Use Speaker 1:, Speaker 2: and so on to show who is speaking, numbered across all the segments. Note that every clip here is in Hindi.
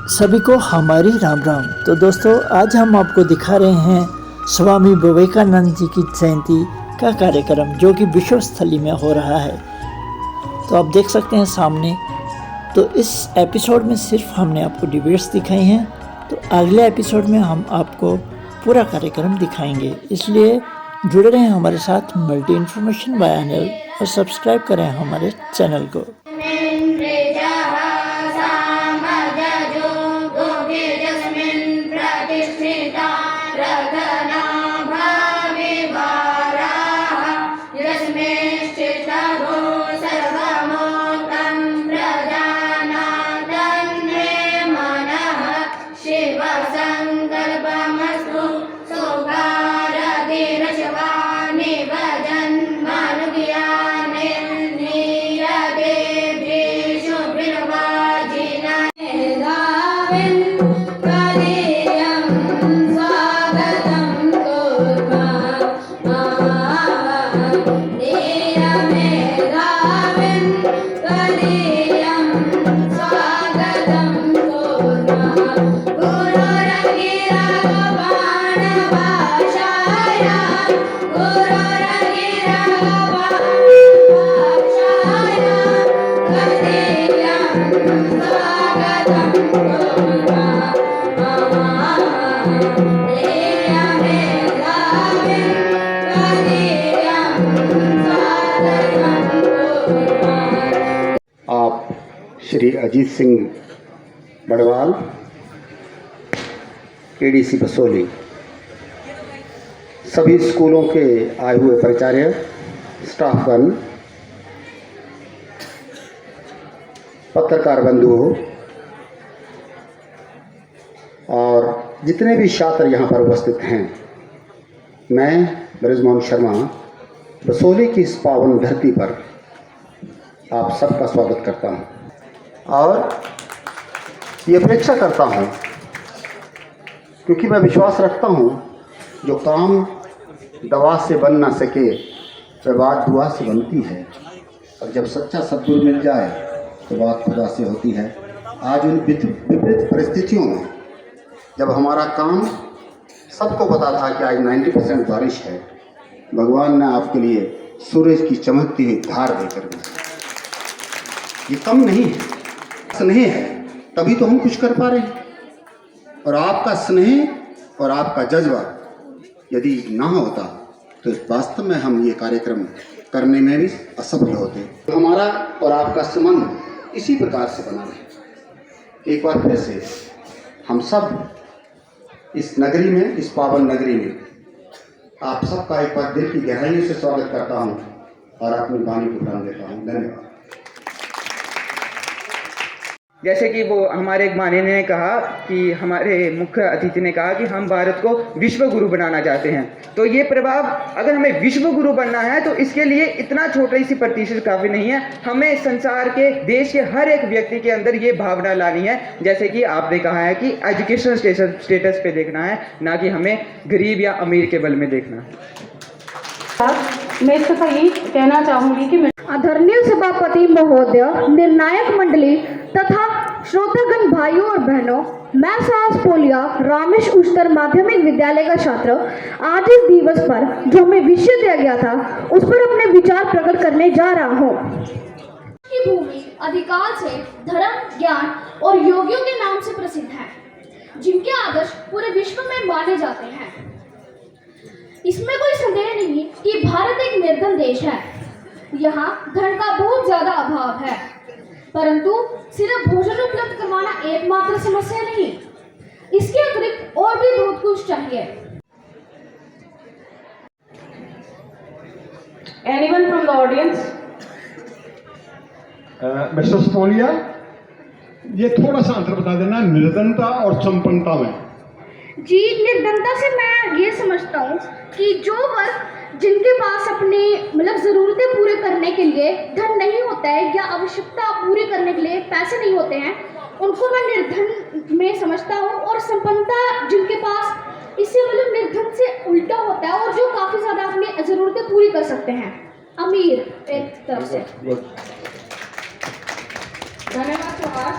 Speaker 1: सभी को हमारी राम राम। तो दोस्तों, आज हम आपको दिखा रहे हैं स्वामी विवेकानंद जी की जयंती का कार्यक्रम जो कि विश्व स्थली में हो रहा है। तो आप देख सकते हैं सामने। तो इस एपिसोड में सिर्फ हमने आपको डिबेट्स दिखाई हैं। तो अगले एपिसोड में हम आपको पूरा कार्यक्रम दिखाएंगे, इसलिए जुड़े रहें हमारे साथ मल्टी इन्फॉर्मेशन चैनल और सब्सक्राइब करें हमारे चैनल को।
Speaker 2: आप श्री अजीत सिंह बड़वाल, केडीसी बसोली, सभी स्कूलों के आए हुए प्राचार्य, स्टाफगण, पत्रकार बंधुओं और जितने भी छात्र यहाँ पर उपस्थित हैं, मैं ब्रजमोहन शर्मा बसोली की इस पावन धरती पर आप सबका स्वागत करता हूँ और ये अपेक्षा करता हूँ, क्योंकि मैं विश्वास रखता हूँ जो काम दवा से बन ना सके वह बात दुआ से बनती है, और जब सच्चा सद्गुरु मिल जाए तो बात खुदा से होती है। आज उन विपरीत परिस्थितियों में जब हमारा काम सबको पता था कि आज 90% बारिश है, भगवान ने आपके लिए सूरज की चमकती हुई धार देकर दी। ये कम नहीं है, स्नेह है, तभी तो हम कुछ कर पा रहे हैं। और आपका स्नेह और आपका जज्बा यदि ना होता तो वास्तव में हम ये कार्यक्रम करने में भी असफल होते। तो हमारा और आपका संबंध इसी प्रकार से बना रहे। एक बार फिर से हम सब इस नगरी में, इस पावन नगरी में आप सबका एक बार दिल की गहराइयों से स्वागत करता हूँ और अपनी वाणी को प्राण देता हूँ। धन्यवाद।
Speaker 3: जैसे कि वो हमारे एक माननीय ने कहा कि हमारे मुख्य अतिथि ने कहा कि हम भारत को विश्व गुरु बनाना चाहते हैं, तो ये प्रभाव, अगर हमें विश्व गुरु बनना है तो इसके लिए इतना छोटी सी प्रतिशत काफ़ी नहीं है। हमें संसार के, देश के हर एक व्यक्ति के अंदर ये भावना लानी है। जैसे कि आपने कहा है कि एजुकेशन स्टेटस पे देखना है, ना कि हमें गरीब या अमीर के बल में देखना।
Speaker 4: मैं इसका यही कहना चाहूँगी कि आदरणीय सभापति महोदय, निर्णायक मंडली तथा श्रोतागण भाइयों और बहनों, मैं साहस पोलिया रामेश उच्चतर माध्यमिक विद्यालय का छात्र आज इस दिवस पर जो हमें विषय दिया गया था उस पर अपने विचार प्रकट करने जा रहा हूँ।
Speaker 5: की भूमि अधिकाल से धर्म, ज्ञान और योगियों के नाम से प्रसिद्ध है, जिनके आदर्श पूरे विश्व में माने जाते हैं। इसमें कोई संदेह नहीं कि भारत एक निर्धन देश है। यहाँ धन का बहुत ज्यादा अभाव है, परंतु सिर्फ भोजन उपलब्ध करवाना एकमात्र समस्या नहीं, इसके अतिरिक्त और भी बहुत कुछ चाहिए।
Speaker 4: Anyone from the audience?
Speaker 6: Mister Spolia, ये थोड़ा सा अंतर बता देना निर्धनता और संपन्नता में।
Speaker 5: जी, निर्धनता से मैं ये समझता हूँ कि जो वर्ग जिनके पास अपनी ज़रूरतें पूरे करने के लिए धन नहीं होता है या आवश्यकता पूरी करने के लिए पैसे नहीं होते हैं, उनको मैं निर्धन में समझता हूँ। और संपन्नता जिनके पास इससे निर्धन से उल्टा होता है और जो काफ़ी ज़्यादा अपनी ज़रूरतें पूरी कर सकते हैं, अमीर एक तरफ से।
Speaker 4: धन्यवाद।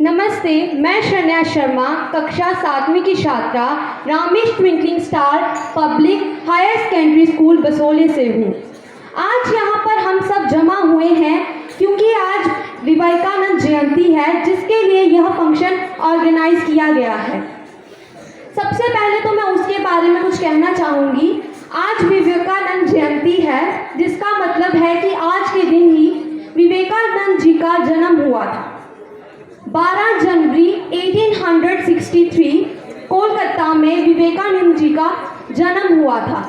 Speaker 7: नमस्ते, मैं शरण्या शर्मा कक्षा 7वीं की छात्रा Ramesh twinkling star public higher secondary school Basole से हूँ। आज यहाँ पर हम सब जमा हुए हैं क्योंकि आज विवेकानंद जयंती है, जिसके लिए यह फंक्शन ऑर्गेनाइज किया गया है। सबसे पहले तो मैं उसके बारे में कुछ कहना चाहूँगी। आज विवेकानंद जयंती है, जिसका मतलब है कि आज के दिन ही विवेकानंद जी का जन्म हुआ था। 12 जनवरी 1863 कोलकाता में विवेकानंद जी का जन्म हुआ था।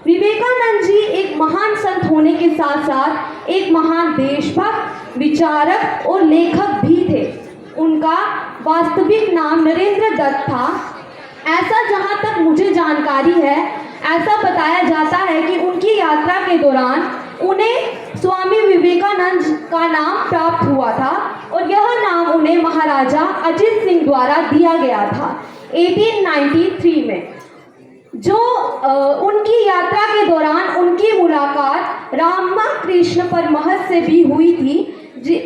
Speaker 7: विवेकानंद जी एक महान संत होने के साथ साथ एक महान देशभक्त, विचारक और लेखक भी थे। उनका वास्तविक नाम नरेंद्र दत्त था। ऐसा जहाँ तक मुझे जानकारी है, ऐसा बताया जाता है कि उनकी यात्रा के दौरान उन्हें स्वामी विवेकानंद का नाम प्राप्त हुआ था और यह नाम उन्हें महाराजा अजीत सिंह द्वारा दिया गया था 1893 में। जो उनकी यात्रा के दौरान उनकी मुलाकात रामकृष्ण परमहंस से भी हुई थी।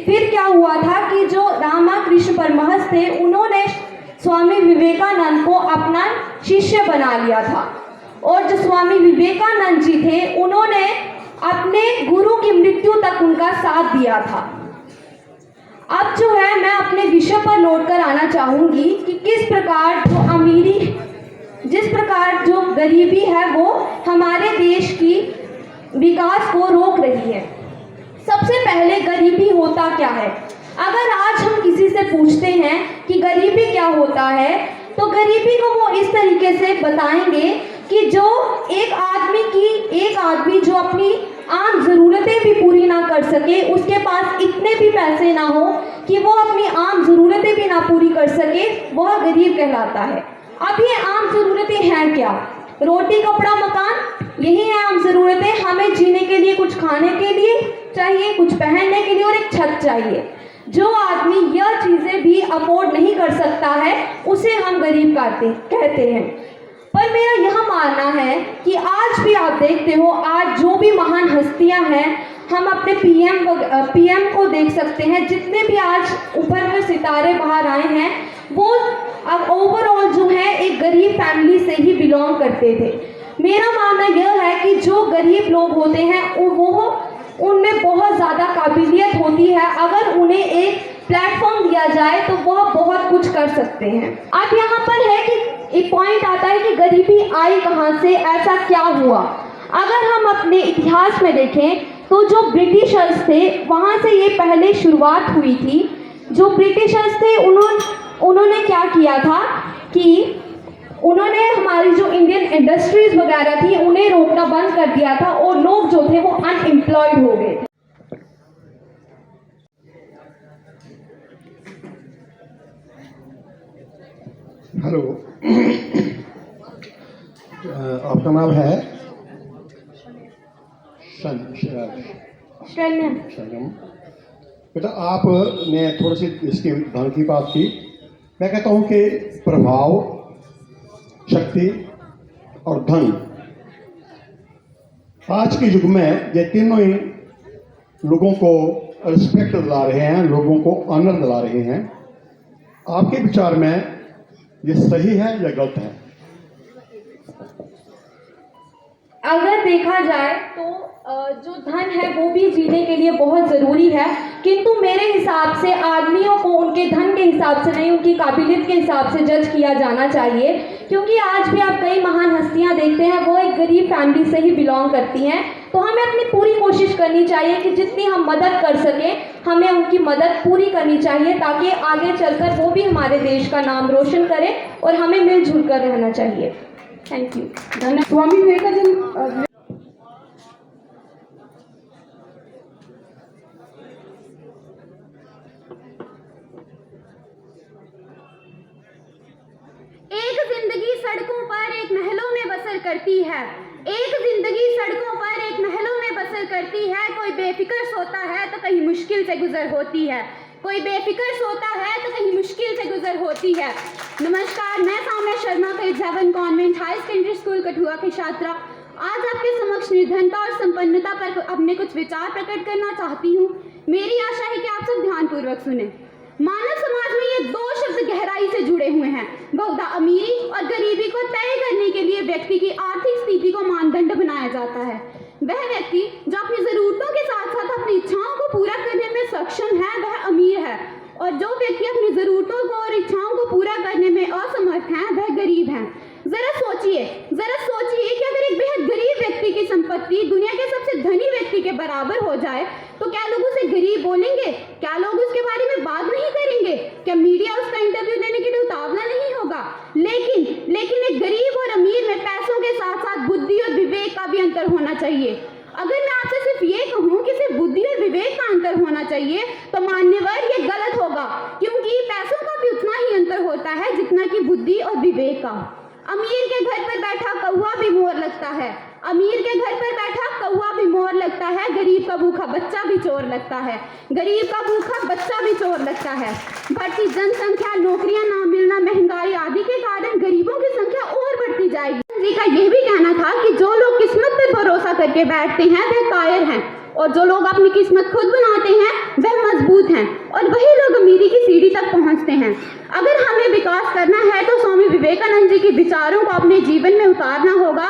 Speaker 7: फिर क्या हुआ था कि जो रामकृष्ण परमहंस थे, उन्होंने स्वामी विवेकानंद को अपना शिष्य बना लिया था और जो स्वामी विवेकानंद जी थे, उन्होंने अपने गुरु की मृत्यु तक उनका साथ दिया था। अब जो है, मैं अपने विषय पर लौट कर आना चाहूँगी कि किस प्रकार जिस प्रकार जो गरीबी है वो हमारे देश की विकास को रोक रही है। सबसे पहले गरीबी होता क्या है? अगर आज हम किसी से पूछते हैं कि गरीबी क्या होता है, तो गरीबी को वो इस तरीके से बताएंगे कि जो एक आदमी जो अपनी आम ज़रूरतें भी पूरी ना कर सके, उसके पास इतने भी पैसे ना हो कि वो अपनी आम ज़रूरतें भी ना पूरी कर सके, वह गरीब कहलाता है। अब ये आम ज़रूरतें हैं क्या? रोटी, कपड़ा, मकान, यही है आम ज़रूरतें। हमें जीने के लिए कुछ खाने के लिए चाहिए, कुछ पहनने के लिए और एक छत चाहिए। जो आदमी यह चीज़ें भी अफोर्ड नहीं कर सकता है, उसे हम गरीब कहते हैं। पर मेरा यह मानना है कि आज भी आप देखते हो, आज जो भी महान हस्तियां हैं, हम अपने पीएम को देख सकते हैं। जितने भी आज ऊपर में सितारे बाहर आए हैं, वो अब ओवरऑल जो है एक गरीब फैमिली से ही बिलोंग करते थे। मेरा मानना यह है कि जो गरीब लोग होते हैं, वो उनमें बहुत ज़्यादा काबिलियत होती है। अगर उन्हें एक प्लेटफॉर्म दिया जाए तो वह बहुत कुछ कर सकते हैं। अब यहाँ पर है कि एक पॉइंट आता है कि गरीबी आई कहाँ से, ऐसा क्या हुआ? अगर हम अपने इतिहास में देखें तो जो ब्रिटिशर्स थे, वहाँ से ये पहले शुरुआत हुई थी। जो ब्रिटिशर्स थे, उन्होंने क्या किया था कि उन्होंने हमारी जो इंडियन इंडस्ट्रीज वगैरह थी, उन्हें रोकना बंद कर दिया था और लोग जो थे वो अनएम्प्लॉयड हो गए।
Speaker 6: हेलो, आपका नाम है? शरणम। बेटा, आपने थोड़ी सी इसके धन की बात की। मैं कहता हूँ कि प्रभाव, शक्ति और धन, आज के युग में ये तीनों ही लोगों को रिस्पेक्ट दिला रहे हैं, लोगों को ऑनर दिला रहे हैं। आपके विचार में ये सही है या गलत है?
Speaker 7: अगर देखा जाए तो जो धन है वो भी जीने के लिए बहुत ज़रूरी है, किंतु मेरे हिसाब से आदमियों को उनके धन के हिसाब से नहीं, उनकी काबिलियत के हिसाब से जज किया जाना चाहिए। क्योंकि आज भी आप कई महान हस्तियां देखते हैं, वो एक गरीब फैमिली से ही बिलोंग करती हैं। तो हमें अपनी पूरी कोशिश करनी चाहिए कि जितनी हम मदद कर सकें, हमें उनकी मदद पूरी करनी चाहिए, ताकि आगे चलकर वो भी हमारे देश का नाम रोशन करें और हमें मिलजुल कर रहना चाहिए। Thank you. धन्यवाद। स्वामी विवेकानंद
Speaker 5: सड़कों पर एक महलों में बसर करती है, एक जिंदगी सड़कों पर एक महलों में बसर करती है। कोई बेफिक्र सोता है तो कहीं मुश्किल से गुजर होती है, कोई बेफिक्र सोता है तो कहीं मुश्किल से गुजर होती है। नमस्कार, मैं सौम्या शर्मा का इजावन convent high secondary school Kathua की छात्रा आज आपके समक्ष निर्धनता और संपन्नता पर अपने कुछ विचार प्रकट करना चाहती हूँ। मेरी आशा है कि आप सब ध्यानपूर्वक सुने।
Speaker 4: मानव समाज में ये दो शब्द गहराई से जुड़े हुए हैं। बहुधा अमीरी और गरीबी को तय करने के लिए व्यक्ति की आर्थिक स्थिति को मानदंड बनाया जाता है। वह व्यक्ति जो अपनी ज़रूरतों के साथ साथ अपनी इच्छाओं को पूरा करने में सक्षम है वह अमीर है, और जो व्यक्ति अपनी ज़रूरतों को और इच्छाओं को पूरा करने में असमर्थ है वह गरीब है। ज़रा सोचिए कि अगर एक बेहद गरीब व्यक्ति की संपत्ति दुनिया के सबसे धनी व्यक्ति के बराबर हो जाए तो क्या लोग उसे गरीब बोलेंगे? क्या लोग उसके बारे में बात नहीं करेंगे? क्या मीडिया उसका इंटरव्यू देने के लिए उतावला नहीं होगा? लेकिन एक गरीब और अमीर में पैसों के साथ साथ बुद्धि और विवेक का भी अंतर होना चाहिए। अगर मैं आपसे सिर्फ ये कहूँ कि सिर्फ बुद्धि और विवेक का अंतर होना चाहिए तो मान्यवर ये गलत होगा, क्योंकि पैसों का भी उतना ही अंतर होता है जितना कि बुद्धि और विवेक का। अमीर के घर पर बैठा कौवा भी मोर लगता है, अमीर के घर पर बैठा कौवा भी मोर लगता है, गरीब का भूखा बच्चा भी चोर लगता है, गरीब का भूखा बच्चा भी चोर लगता है। बढ़ती जनसंख्या, नौकरियां ना मिलना, महंगाई आदि के कारण गरीबों की संख्या और बढ़ती जाएगी। जी का यह भी कहना था कि जो लोग किस्मत पर भरोसा करके बैठते हैं वह कायर हैं, और जो लोग अपनी किस्मत खुद बनाते हैं वह मजबूत हैं, और वही लोग अमीरी की सीढ़ी तक पहुंचते हैं। अगर हमें विकास करना है तो स्वामी विवेकानंद जी के विचारों को अपने जीवन में उतारना होगा,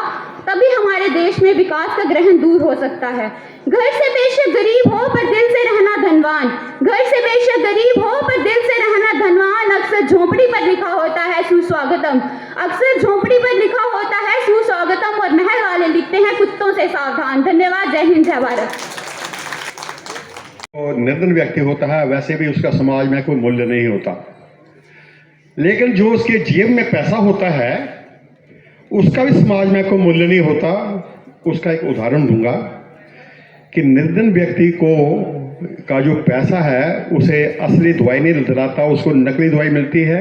Speaker 4: तभी हमारे देश में विकास का ग्रहण दूर हो सकता है। घर से बेशक गरीब हो पर दिल से रहना धनवान, घर से बेशक गरीब हो पर दिल से रहना धनवान। अक्सर झोंपड़ी पर लिखा होता है सुस्वागतम, अक्सर झोंपड़ी पर लिखा होता है सुस्वागतम, और महल वाले लिखते हैं कुत्तों से सावधान। धन्यवाद। जय हिंद, जय भारत।
Speaker 6: तो निर्धन व्यक्ति होता है, वैसे भी उसका समाज में कोई मूल्य नहीं होता, लेकिन जो उसके जेब में पैसा होता है उसका भी समाज में कोई मूल्य नहीं होता। उसका एक उदाहरण दूंगा कि निर्धन व्यक्ति को का जो पैसा है उसे असली दवाई नहीं दिलाता, उसको नकली दवाई मिलती है,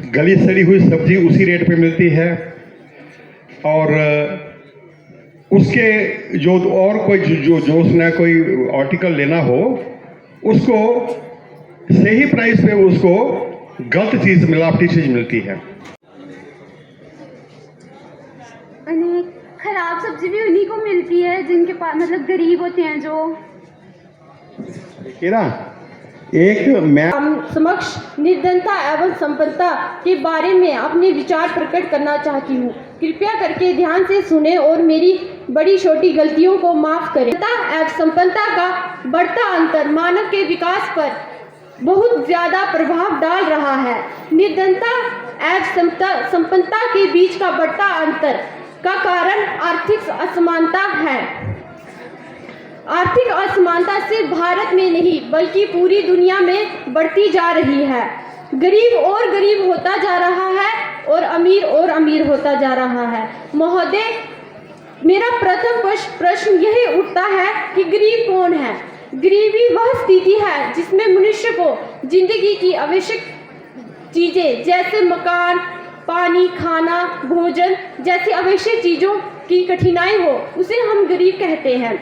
Speaker 6: गली सड़ी हुई सब्जी उसी रेट पे मिलती है, और उसके जो और कोई जो उसने कोई आर्टिकल लेना हो उसको सही प्राइस पे उसको गलत चीज़, मिलावटी चीज़ मिलती है।
Speaker 4: खराब सब्जी भी उन्हीं को मिलती है जिनके पास मतलब गरीब होते हैं। जो
Speaker 6: एक मैं
Speaker 7: समक्ष निर्धनता एवं संपन्नता के बारे में अपने विचार प्रकट करना चाहती हूँ। कृपया करके ध्यान से सुने और मेरी बड़ी छोटी गलतियों को माफ करें। निर्धनता एवं संपन्नता का बढ़ता अंतर मानव के विकास पर बहुत ज़्यादा प्रभाव डाल रहा है। निर्धनता एवं संपन्नता के बीच का बढ़ता अंतर का कारण आर्थिक असमानता है। आर्थिक असमानता सिर्फ भारत में नहीं बल्कि पूरी दुनिया में बढ़ती जा रही है। गरीब और गरीब होता जा रहा है और अमीर होता जा रहा है। महोदय, मेरा प्रथम प्रश्न यही उठता है कि गरीब कौन है? गरीबी वह स्थिति है जिसमें मनुष्य को जिंदगी की आवश्यक चीज़ें जैसे मकान, पानी, खाना, भोजन जैसी आवश्यक चीज़ों की कठिनाई हो, उसे हम गरीब कहते हैं।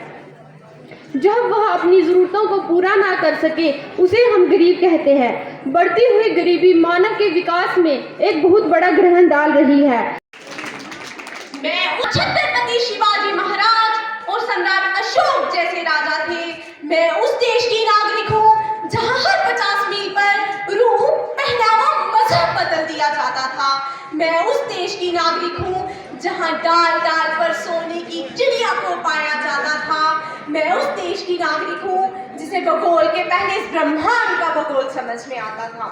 Speaker 7: जब वह अपनी ज़रूरतों को पूरा ना कर सके उसे हम गरीब कहते हैं। बढ़ती हुई गरीबी मानव के विकास में एक बहुत बड़ा ग्रहण डाल रही है।
Speaker 8: मैं छत्रपति शिवाजी महाराज और सम्राट अशोक जैसे राजा थे। मैं उस देश की नागरिक हूँ जहाँ हर 50 मील पर रूप, पहनावा, मजहब बदल दिया जाता था। मैं उस देश की नागरिक हूँ जहाँ डाल डाल पर सोने की चिड़िया को पाया जाता था। मैं उस देश की नागरिक हूँ जिसे भूगोल के पहले इस ब्रह्मांड का भूगोल समझ में आता था।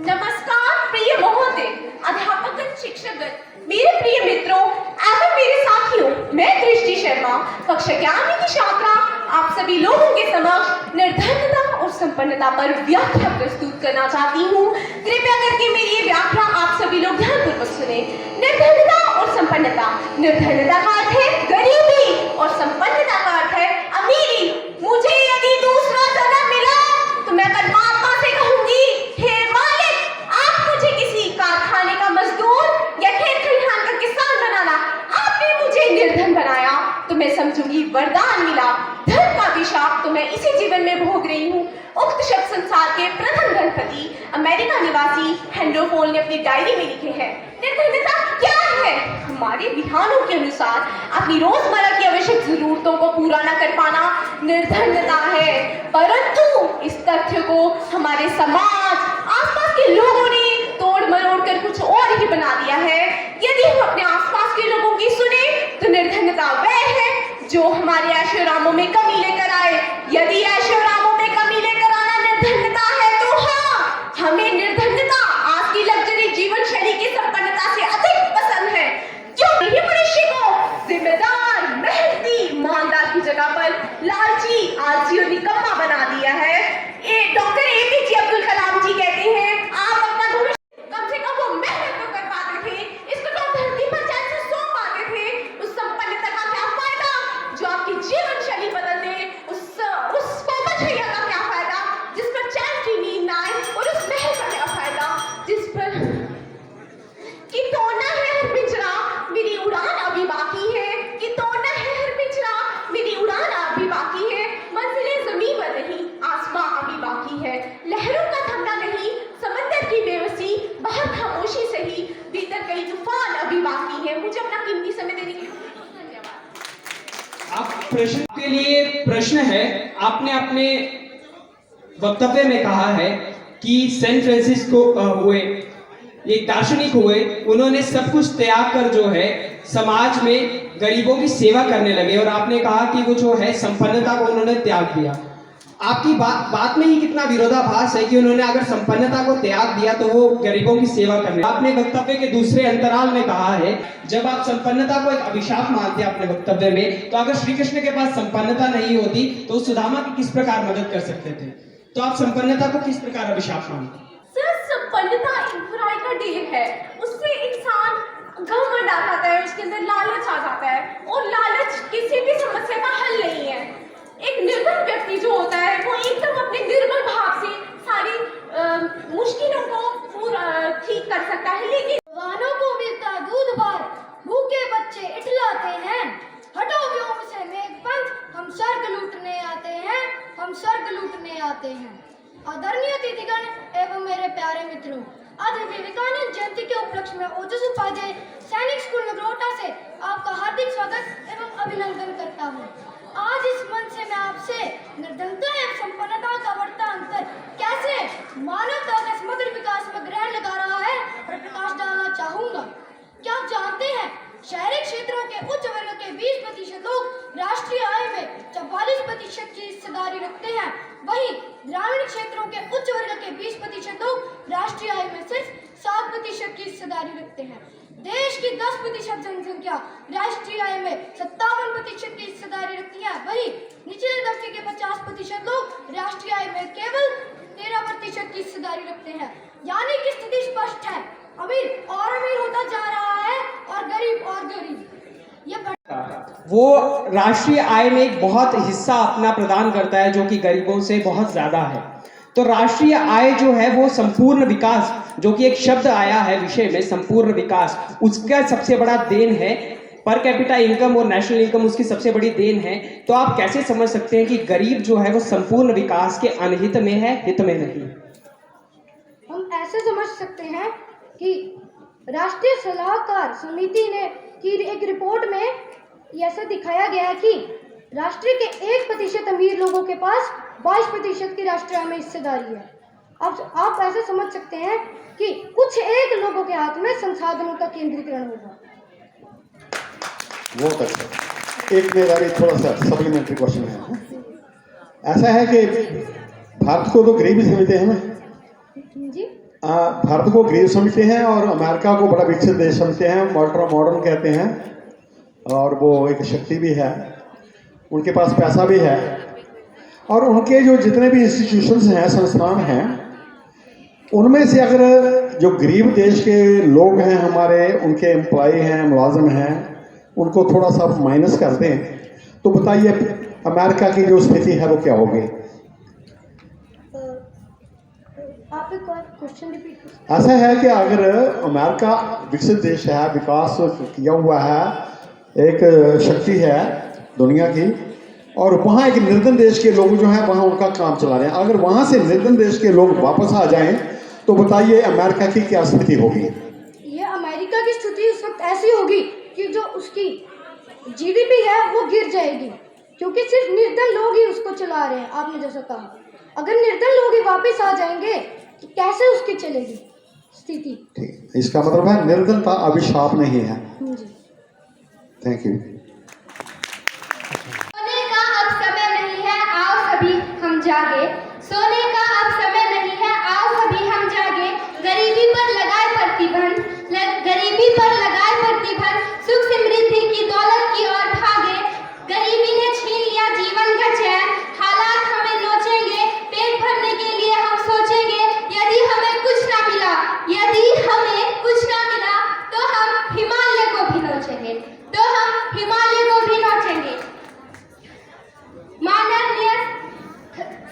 Speaker 8: नमस्कार प्रिय महोदय, अध्यापक, शिक्षकगण, मेरे प्रिय मित्रों एवं मेरे साथियों, मैं दृष्टि शर्मा, कक्षा 11वीं की छात्रा, आप सभी लोगों के समक्ष निर्धनता और संपन्नता पर व्याख्या प्रस्तुत करना चाहती हूँ। कृपया करके मेरी ये व्याख्या आप सभी लोग ध्यानपूर्वक सुने। निर्धनता और संपन्नता। निर्धनता का अर्थ है गरीबी और संपन्नता का अर्थ है अमीरी। मुझे यदि दूसरा जन्म मिला तो मैं परमात्मा से कहूंगी, हे मालिक, आप मुझे किसी कारखाने का मजदूर या खेत खलिहान का किसान बनाना, आपने मुझे निर्धन बनाया तो मैं समझूंगी वरदान मिला। धन का अभिशाप तो मैं इसी जीवन में भोग रही हूँ। उक्त शब्द संसार के प्रथम गणपति अमेरिका निवासी हेनरी फोल ने अपनी डायरी में लिखे हैं। निर्धनता क्या है हमारे विधानों के अनुसार अपनी रोजमर्रा की आवश्यक जरूरतों को पूरा न कर पाना निर्धनता है, परंतु इस तथ्य को हमारे समाज आसपास के लोगों ने तोड़ मरोड़ कर कुछ और ही बना दिया है। यदि हम अपने आसपास के लोगों की सुने तो निर्धनता वह है जो हमारे ऐशोरामों में कमी लेकर आए। यदि ऐशोरामों में कमी लेकर आना निर्धनता है तो हाँ, हमें निर्धनता आज की लग्जरी जीवन शैली की संपन्नता से अधिक पसंद है, क्योंकि ये मनुष्य को जिम्मेदार, मेहनती, ईमानदार की जगह पर लालची, आलसी और निकम्मा बना दिया है। डॉक्टर APJ अब्दुल कलाम जी कहते हैं, आप अपना भविष्य कम से कम वो मेहनत तो कर पाते थे, इसको तो धरती पर चैन से सो पाते थे। उस संपन्नता का क्या फायदा जो आपकी जीवन शैली बदल दे, उस कोमलशैया का क्या फायदा जिस पर चैन की नींद ना आए, और उस महल का क्या फायदा जिस पर कि तोड़ना है हर पिंजरा, मेरी उड़ान अभी बाकी है, कि तोड़ना है हर पिंजरा, मेरी उड़ान अभी बाकी है, मंजिलें ज़मीन पर नहीं, आसमां अभी बाकी है, लहरों का थमना नहीं, समंदर की बेबसी, बाहर खामोशी से ही, भीतर कई तूफान अभी बाकी है। मुझे अपना कीमती समय देने के लिए धन्यवाद।
Speaker 9: आप प्रश्न के लिए प्रश्न है, आपने अपने वक्तव्य में कहा है कि सेंट फ्रांसिस को हुए एक दार्शनिक हुए, उन्होंने सब कुछ त्याग कर जो है समाज में गरीबों की सेवा करने लगे, और आपने कहा कि वो जो है संपन्नता को उन्होंने त्याग दिया। आपकी बात में ही कितना विरोधाभास है कि उन्होंने अगर संपन्नता को त्याग दिया तो वो गरीबों की सेवा करने। आपने वक्तव्य के दूसरे अंतराल में कहा है, जब आप संपन्नता को एक अभिशाप मानते हैं अपने वक्तव्य में, तो अगर श्री कृष्ण के पास संपन्नता नहीं होती तो सुदामा की किस प्रकार मदद कर सकते थे? तो आप संपन्नता को किस प्रकार अभिशाप मानते?
Speaker 8: सर, संपन्नता एक बुराई का ढेर है, उससे इंसान घमंड आ जाता है, उसके अंदर लालच आ जाता है, और लालच किसी भी समस्या का हल नहीं है। एक निर्धन व्यक्ति जो होता है वो एकदम अपने निर्बल भाव से सारी मुश्किलों को पूरा ठीक कर सकता है, लेकिन
Speaker 5: जवानों को मिलता दूध बार, भूखे बच्चे इठलाते हैं, हटो व्योम से मेघपंथ, हम स्वर्ग लूटने आते हैं, हम स्वर्ग लूटने आते हैं। आदरणीय अतिथिगण एवं मेरे प्यारे मित्रों, आज विवेकानंद जयंती के उपलक्ष्य में ओजस उपाध्याय सैनिक स्कूल नगरोटा से आपका हार्दिक स्वागत एवं अभिनंदन करता हूँ। आज इस मंच से मैं आपसे निर्धनता एवं संपन्नता का बढ़ता अंतर कैसे मानवता का समग्र विकास में ग्रहण लगा रहा है पर प्रकाश डालना चाहूंगा। क्या आप जानते हैं, शहरी क्षेत्रों के उच्च वर्ग के 20% लोग राष्ट्रीय आय में 44% की हिस्सेदारी रखते हैं, वहीं ग्रामीण क्षेत्रों के उच्च वर्ग के 20% लोग राष्ट्रीय आय में सिर्फ 7% की हिस्सेदारी रखते हैं। देश की 10% जनसंख्या राष्ट्रीय आय में 57% की हिस्सेदारी रखती है, वहीं निचले दर्जे के 50% लोग राष्ट्रीय आय में केवल 13% की हिस्सेदारी रखते हैं। यानी कि स्थिति स्पष्ट है, अमीर और अमीर होता जा रहा है और गरीब और गरीब।
Speaker 9: वो राष्ट्रीय आय में एक बहुत हिस्सा अपना प्रदान करता है जो कि गरीबों से बहुत ज्यादा है। तो राष्ट्रीय आय जो है वो संपूर्ण विकास, जो कि एक शब्द आया है विषय में, संपूर्ण विकास, उसका सबसे बड़ा देन है। पर कैपिटा इनकम और नेशनल इनकम उसकी सबसे बड़ी देन है। तो आप कैसे समझ सकते हैं कि गरीब जो है वो संपूर्ण विकास के अनहित में है, हित में नहीं?
Speaker 4: हम ऐसे समझ सकते हैं कि राष्ट्रीय सलाहकार समिति ने की एक रिपोर्ट में ऐसा दिखाया गया है कि राष्ट्र के 1% अमीर लोगों के पास 22% की राष्ट्रीय आय में हिस्सेदारी है। अब आप ऐसे समझ सकते हैं कि कुछ एक लोगों के हाथ में संसाधनों का केंद्रीकरण होगा।
Speaker 2: बहुत अच्छा। एक मेरा भी थोड़ा सा सप्लीमेंट्री क्वेश्चन है। ऐसा है कि भारत को तो गरीब समझते हैं ना
Speaker 4: जी,
Speaker 2: भारत को गरीब समझते हैं और अमेरिका को बड़ा विकसित देश समझते हैं, मॉडर्न कहते हैं, और वो एक शक्ति भी है, उनके पास पैसा भी है, और उनके जो जितने भी इंस्टीट्यूशंस हैं, संस्थान हैं, उनमें से अगर जो गरीब देश के लोग हैं हमारे, उनके एम्प्लॉय हैं, मुलाजिम हैं, उनको थोड़ा सा माइनस कर दें तो बताइए अमेरिका की जो स्थिति है वो क्या होगी?
Speaker 4: आप एक बार क्वेश्चन रिपीट करें।
Speaker 2: ऐसा है कि अगर अमेरिका विकसित देश है, विकास किया हुआ है, एक शक्ति है दुनिया की, और वहाँ एक निर्धन देश के लोग जो हैं वहाँ उनका काम चला रहे हैं, अगर वहाँ से निर्धन देश के लोग वापस आ जाएं तो बताइए अमेरिका की क्या स्थिति होगी?
Speaker 4: ये अमेरिका की स्थिति उस वक्त ऐसी होगी कि जो उसकी जीडीपी है वो गिर जाएगी, क्योंकि सिर्फ निर्धन लोग ही उसको चला रहे हैं। आपने जैसा कहा, अगर निर्धन लोग ही वापस आ जाएंगे तो कैसे उसकी चलेगी स्थिति।
Speaker 2: ठीक, इसका मतलब है निर्धनता अभिशाप नहीं है। Thank you.
Speaker 5: सोने का अब समय नहीं है, आओ सभी हम जागे। सोने का अब समय नहीं है, आओ सभी हम जागे। गरीबी पर लगाए प्रतिबंध, गरीबी पर लगाए प्रतिबंध, सुख समृद्धि की दौलत की ओर भागे। गरीबी ने छीन लिया जीवन का चैन, हालात हमें नोचेंगे, पेट भरने के लिए हम सोचेंगे। यदि हमें कुछ ना मिला, यदि हमें कुछ ना मिला, तो हम हिमालय को भी नोचेंगे, तो हम हिमालय को भी नोचेंगे। माननीय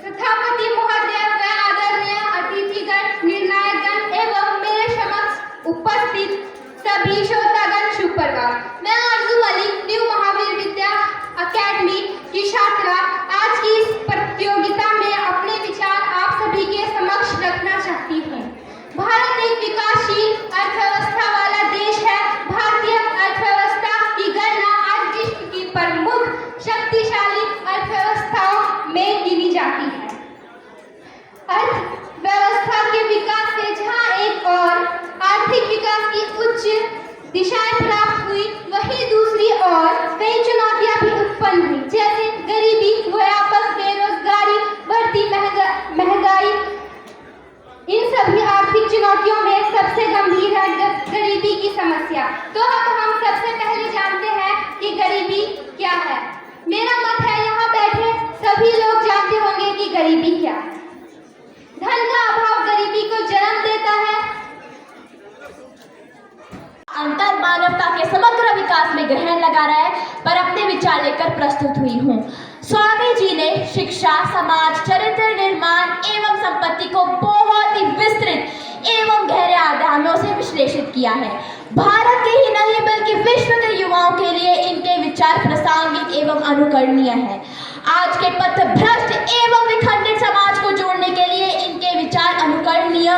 Speaker 5: सभापति महोदय व आदरणीय अतिथिगण, निर्णायकगण एवं मेरे समक्ष उपस्थित सभी श्रोतागण, सुप्रभात। मैं आरजू मलिक, न्यू महावीर विद्या अकेडमी की छात्रा, आज की इस प्रतियोगिता में अपने विचार आप सभी के समक्ष रखना चाहती हूँ। भारत एक विकासशील अर्थव्यवस्था वाला देश है। भारतीय अर्थव्यवस्था की गणना आज विश्व की प्रमुख शक्तिशाली अर्थव्यवस्थाओं में गिनी जाती है। अर्थव्यवस्था के विकास से जहां एक और आर्थिक विकास की उच्च दिशाएं प्राप्त हुई, वहीं दूसरी ओर कई चुनौतियां भी उत्पन्न हुई, जैसे गरीबी, व्यापक बेरोजगारी, बढ़ती महंगाई। इन सभी आर्थिक चुनौतियों में सबसे गंभीर है गरीबी की समस्या। तो अब हम सबसे पहले जानते हैं कि गरीबी क्या है। मेरा मत है यहाँ बैठे सभी लोग जानते होंगे कि गरीबी क्या है। धन का अभाव गरीबी को जन्म देता है।
Speaker 8: अंतर मानवता के समग्र विकास में ग्रहण लगा रहा है, पर अपने विचार लेकर प्रस्तुत हुई हूँ। स्वामी जी ने शिक्षा, समाज, चरित्र निर्माण एवं संपत्ति को बहुत ही विस्तृत एवं गहरे आयामों से विश्लेषित किया है। भारत के ही नहीं बल्कि विश्व के युवाओं के लिए इनके विचार प्रासंगिक एवं अनुकरणीय है। आज के पथभ्रष्ट एवं विखंडित समाज को जोड़ने के लिए इनके विचार अनुकरणीय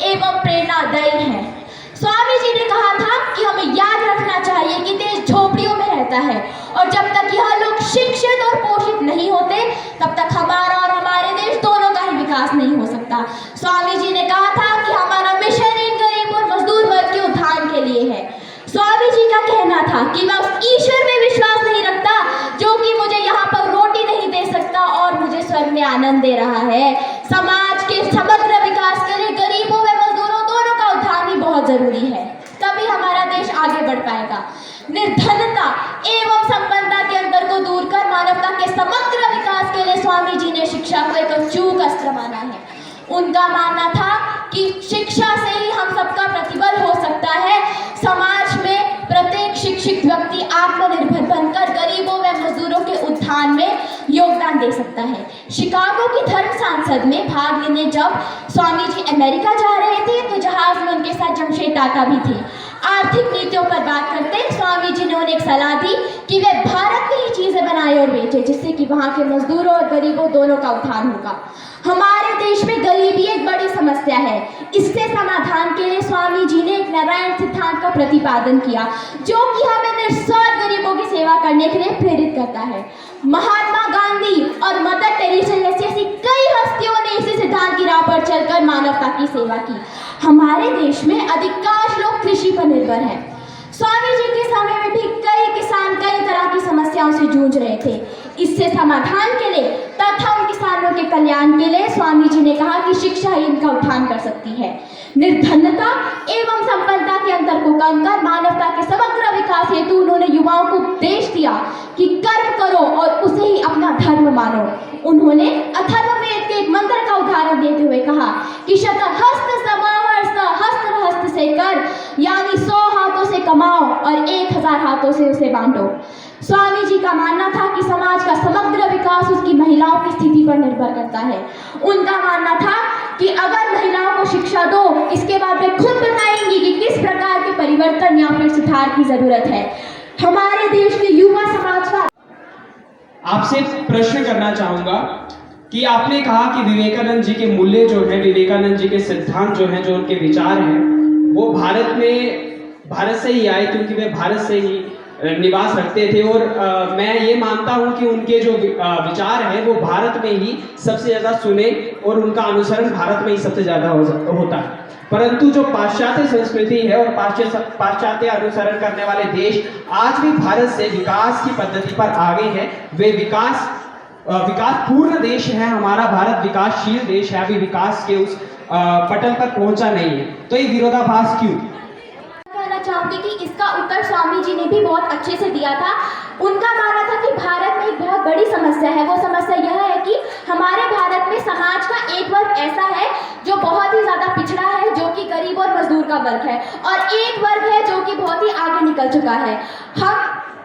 Speaker 8: एवं प्रेरणादायी हैं। स्वामी जी ने कहा था कि हमें याद रखना चाहिए कि देश झोपड़ियों में रहता है, और जब तक यह लोग शिक्षित और पोषित नहीं होते, तब तक हमारा और हमारे देश दोनों का ही विकास नहीं हो सकता। स्वामी जी ने कहा था कि हमारा मिशन इन गरीब और मजदूर वर्ग के उत्थान के लिए है। स्वामी जी का कहना था कि मैं उस ईश्वर में विश्वास नहीं रखता जो कि मुझे यहाँ पर रोटी नहीं दे सकता और मुझे स्वर्ग में आनंद दे रहा है। समाज के समग्र विकास के लिए गरीबों व मजदूरों दोनों का उत्थान ही बहुत जरूरी है, तभी हमारा देश आगे बढ़ पाएगा। निर्धनता एवं संपन्नता के अंतर को दूर कर मानवता के समग्र विकास के लिए स्वामी जी ने शिक्षा को एक अचूक अस्त्र माना है। उनका मानना था कि शिक्षा से ही हम सबका प्रतिबल हो सकता है। समाज में प्रत्येक शिक्षित व्यक्ति आत्मनिर्भर बनकर गरीबों व मजदूरों के उत्थान में योगदान दे सकता है। शिकागो की धर्म सांसद में भाग लेने जब स्वामी जी अमेरिका जा रहे थे, तो जहाज में उनके साथ जमशेद टाटा भी थे। आर्थिक नीतियों पर बात करते स्वामी जी ने उन्हें एक सलाह दी कि वे भारत में ही चीजें बनाए और बेचे, जिससे कि वहां के मजदूरों और गरीबों दोनों का उत्थान होगा। हमारे देश में गरीबी एक बड़ी समस्या है। इसके समाधान के लिए स्वामी जी ने एक नारायण सिद्धांत का प्रतिपादन किया, जो कि हमें निस्वार्थ गरीबों की सेवा करने के लिए प्रेरित करता है। महात्मा गांधी और मदर टेरेसा जैसी ऐसी कई हस्तियों ने इसी सिद्धांत की राह पर चलकर मानवता की सेवा की। हमारे देश में अधिकांश लोग कृषि पर निर्भर हैं। स्वामी जी के समय में भी कई किसान कई तरह की समस्याओं से जूझ रहे थे। इससे समाधान के लिए तथा उन किसानों के कल्याण के लिए स्वामी जी ने कहा कि शिक्षा ही इनका उत्थान कर सकती है। निर्धनता एवं संपन्नता के अंतर को कम कर मानवता के समग्र विकास हेतु उन्होंने युवाओं को उपदेश दिया कि कर्म करो और उसे ही अपना धर्म मानो। उन्होंने अथर्ववेद के एक मंत्र का उदाहरण देते हुए कहा कि शतहस्त समाहर सहस्त्र हस्त से कर, यानी 100 हाथों से कमाओ और 1000 हाथों से उसे बांटो। स्वामी जी का मानना था कि समाज का समग्र विकास उसकी महिलाओं की स्थिति पर निर्भर करता है। उनका मानना था कि अगर महिलाओं को शिक्षा दो, इसके बाद वे खुद बताएंगी कि किस प्रकार के परिवर्तन या फिर सुधार की जरूरत है। हमारे देश के युवा समाज का
Speaker 9: आपसे प्रश्न करना चाहूंगा कि आपने कहा कि विवेकानंद जी के मूल्य जो है, विवेकानंद जी के सिद्धांत जो हैं, जो उनके विचार हैं, वो भारत में भारत से ही आए, क्योंकि वे भारत से ही निवास रखते थे। और मैं ये मानता हूँ कि उनके जो विचार हैं वो भारत में ही सबसे ज़्यादा सुने और उनका अनुसरण भारत में ही सबसे ज़्यादा होता है। परंतु जो पाश्चात्य संस्कृति है और पाश्चात्य अनुसरण करने वाले देश आज भी भारत से विकास की पद्धति पर आगे हैं। वे विकास पूर्ण देश है, हमारा भारत विकासशील देश है, अभी विकास के उस पटल पर पहुंचा नहीं है। तो ये विरोधाभास क्यों?
Speaker 5: कहना चाहूंगी कि इसका उत्तर स्वामी जी ने भी बहुत अच्छे से दिया था। उनका मानना था कि भारत में एक बहुत बड़ी समस्या है। वो समस्या यह है कि हमारे भारत में समाज का एक वर्ग ऐसा है जो बहुत ही ज़्यादा पिछड़ा है, जो कि गरीब और मजदूर का वर्ग है, और एक वर्ग है जो कि बहुत ही आगे निकल चुका है। हम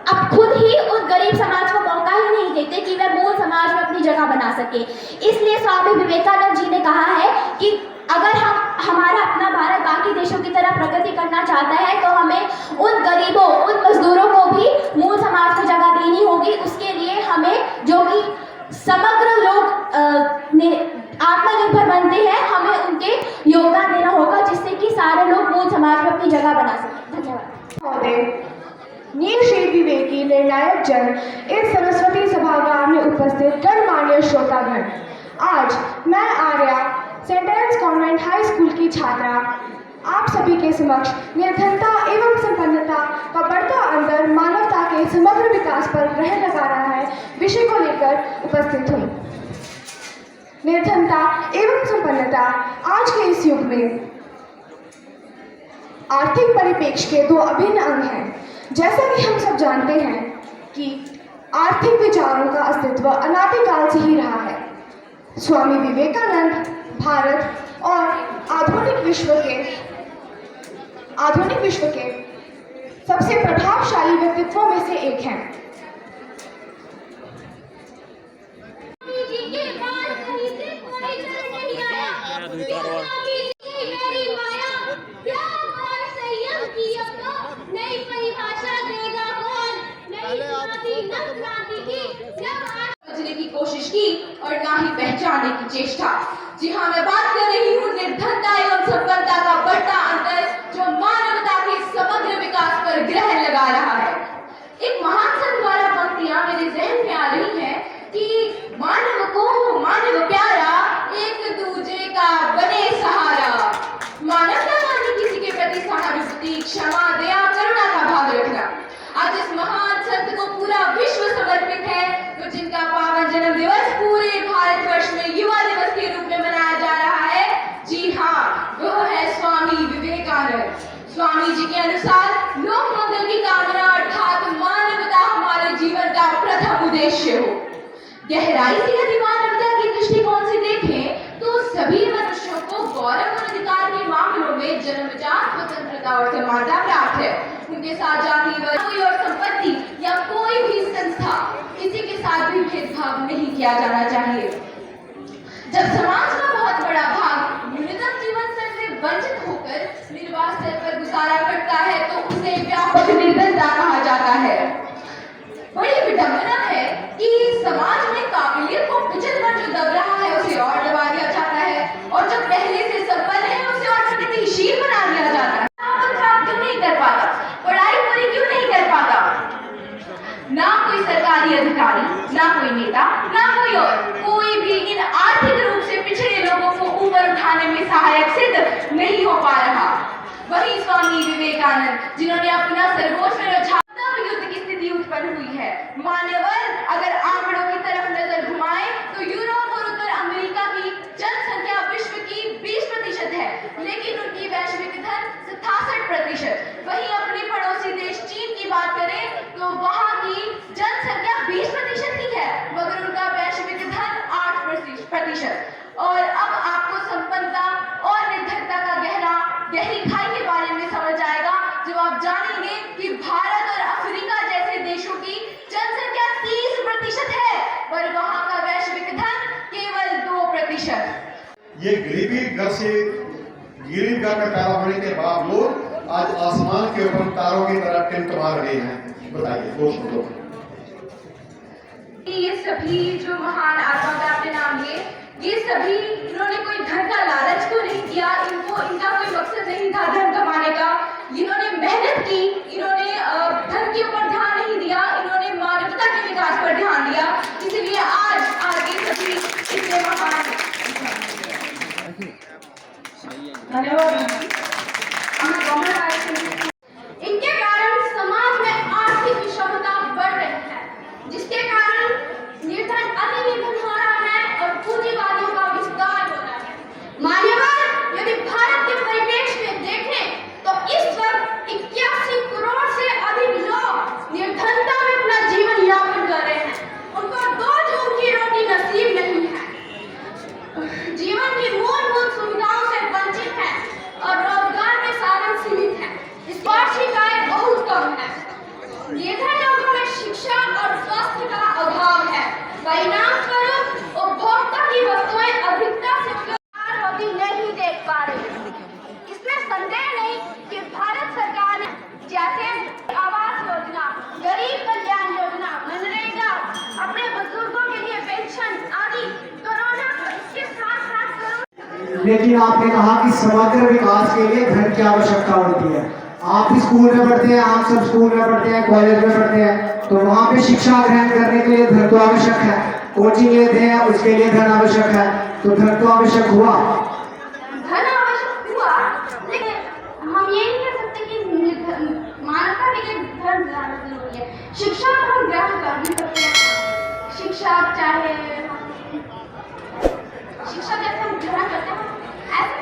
Speaker 5: अब खुद ही उस गरीब समाज को मौका ही नहीं देते कि वह मूल समाज में अपनी जगह बना सके। इसलिए स्वामी विवेकानंद जी ने कहा है कि अगर हमारा अपना भारत बाकी देशों की तरह प्रगति करना चाहता है तो हमें उन गरीबों, उन मजदूरों को भी मूल समाज में जगह देनी होगी। उसके लिए हमें, जो कि समग्र लोग आत्मनिर्भर बनते हैं, हमें उनके योगदान देना होगा, जिससे कि सारे लोग मूल समाज में अपनी जगह बना सकें। धन्यवाद।
Speaker 4: नील श्री विवेकी निर्णायक जन, इस सरस्वती सभागार में उपस्थित गणमान्य श्रोतागण, आज मैं आर्या सेंट एल्स कॉन्वेंट हाई स्कूल की छात्रा आप सभी के समक्ष निर्धनता एवं संपन्नता का बढ़ता अंतर मानवता के समग्र विकास पर ग्रहण लगा रहा है विषय को लेकर उपस्थित हूँ। निर्धनता एवं संपन्नता आज के इस युग में आर्थिक परिप्रेक्ष्य के दो अभिन्न अंग हैं। जैसा कि हम सब जानते हैं कि आर्थिक विचारों का अस्तित्व अनादिकाल से ही रहा है। स्वामी विवेकानंद भारत और आधुनिक विश्व के सबसे प्रभावशाली व्यक्तित्वों में से एक हैं।
Speaker 8: समझने की कोशिश की और ना ही पहचानने की चेष्टा। जी हाँ, मैं बात कर रही हूँ निर्धनता एवं संपन्नता का बढ़ता अंतर जो मानवता के समग्र विकास पर ग्रहण लगा रहा है। एक महान संत द्वारा पंक्तियां मेरे जहन में आ रही हैं कि मानव को मानव प्यारा, एक दूजे का बने सहारा। मानवता माने किसी के प्रति सहानुभूति, क्षमा, दया, करुणा का भाव रखना। आज इस महान संत को पूरा विश्व समर्पित है, तो जिनका पावन जन्म दिवस पूरे भारतवर्ष में युवा दिवस के रूप में मनाया जा रहा है। जी हाँ, वो है स्वामी विवेकानंद। स्वामी जी के अनुसार लोक मंगल की कामना अर्थात मानवता हमारे जीवन का प्रथम उद्देश्य हो। गहराई से यदि मानवता की दृष्टिकोण से देखें तो सभी मनुष्यों को गौरव और अधिकार के मामलों में जन्मजात स्वतंत्रता और समानता प्राप्त है। उनके साथ जाति, वर्ग और संपत्ति या कोई भी संस्था, किसी के साथ भी भेदभाव नहीं किया जाना चाहिए। जब समाज का बहुत बड़ा भाग न्यूनतम जीवन स्तर से वंचित होकर निर्वाह स्तर पर गुजारा करता है तो उसे व्यापक निर्धनता कहा जाता है। बड़ी विडंबना है कि समाज में काबिलियत को कुचलकर जो दब रहा है उसे और दबा दिया जाता है, और जो पहले से संपन्न है उसे और प्रगतिशील बना दिया जाता है। क्यों नहीं कर पाता? पढ़ाई पूरी क्यों नहीं कर पाता? ना कोई सरकारी अधिकारी, ना कोई नेता, ना कोई और, कोई भी इन आर्थिक रूप से पिछड़े लोगों को ऊपर उठाने में सहायक सिद्ध नहीं हो पा रहा। वही स्वामी विवेकानंद, जिन्होंने अपना सर्वोच्च में युद्ध की स्थिति उत्पन्न हुई है। मान्यवर अगर आंकड़ों की तरफ नजर घुमाएं तो यूरोप और उत्तर अमेरिका की जनसंख्या विश्व की 20% है, लेकिन उनकी वैश्विक धन 67%। वहीं अपने पड़ोसी देश चीन की बात करें तो वहां की जनसंख्या 20% की है, मगर उनका वैश्विक धन 8%। और अब आपको संपन्नता और निर्धनता का गहरी खाई के बारे में समझ आएगा जब आप जानेंगे कि भारत और अफ्रीका जैसे देशों की जनसंख्या 30% है, पर वहां का वैश्विक धन केवल 2%।
Speaker 6: ये गरीबी घर से गिरी घर में पैदा होने के बावजूद आज आसमान के ऊपर तारों की तरह टिमटिमा रहे हैं। बताइए दो शब्दों में।
Speaker 8: ये सभी जो महान आत्मा का आपने नाम लिए, ये सभी इन्होंने कोई धन का लालच को नहीं किया, इनका कोई मकसद नहीं था धन कमाने का। इन्होंने मेहनत
Speaker 5: इनके कारण समाज में आर्थिक विषमता बढ़ रही है, जिसके कारण निर्धन अति निर्धन हो रहा है और पूंजीवादियों का विस्तार हो रहा है। मान्यवर, यदि भारत के परिप्रेक्ष्य में देखें तो इस वक्त 81 करोड़ से अधिक लोग निर्धनता में अपना जीवन यापन कर रहे हैं। उनको 2 जून की रोटी नसीब नहीं है, जीवन की मूलभूत सुविधाओं से वंचित है और रोजगार के साधन सीमित है। इस वार्षिक आय बहुत कम है। निर्धन लोगों में शिक्षा और स्वास्थ्य का अभाव है। परिणाम स्वरूप उपभोक्ता की वस्तुएं अधिकता से उपयोग होती नहीं देख पा रही। इसमें संदेह नहीं कि भारत सरकार ने जैसे आवास योजना, गरीब कल्याण योजना, मनरेगा, अपने बुजुर्गों के लिए पेंशन आदि कोरोना के साथ
Speaker 10: लेकिन आपने कहा कि समग्र विकास के लिए धन की आवश्यकता होती है। आप भी स्कूल में पढ़ते हैं, आप सब स्कूल में पढ़ते हैं, कॉलेज में पढ़ते हैं, तो वहाँ पे शिक्षा ग्रहण करने के लिए धन तो आवश्यक है। कोचिंग लेते हैं, उसके लिए धन आवश्यक है, तो धन तो आवश्यक हुआ।
Speaker 5: धन आवश्यक हुआ, लेकिन हम ये नहीं कह सकते कि मानवता के लिए धन ज्यादा जरूरी है। शिक्षा तो हम ग्रहण कर भी सकते हैं। शिक्षा चाहे शिक्षा जैसे हम ग्रहण करते हैं, ऐसे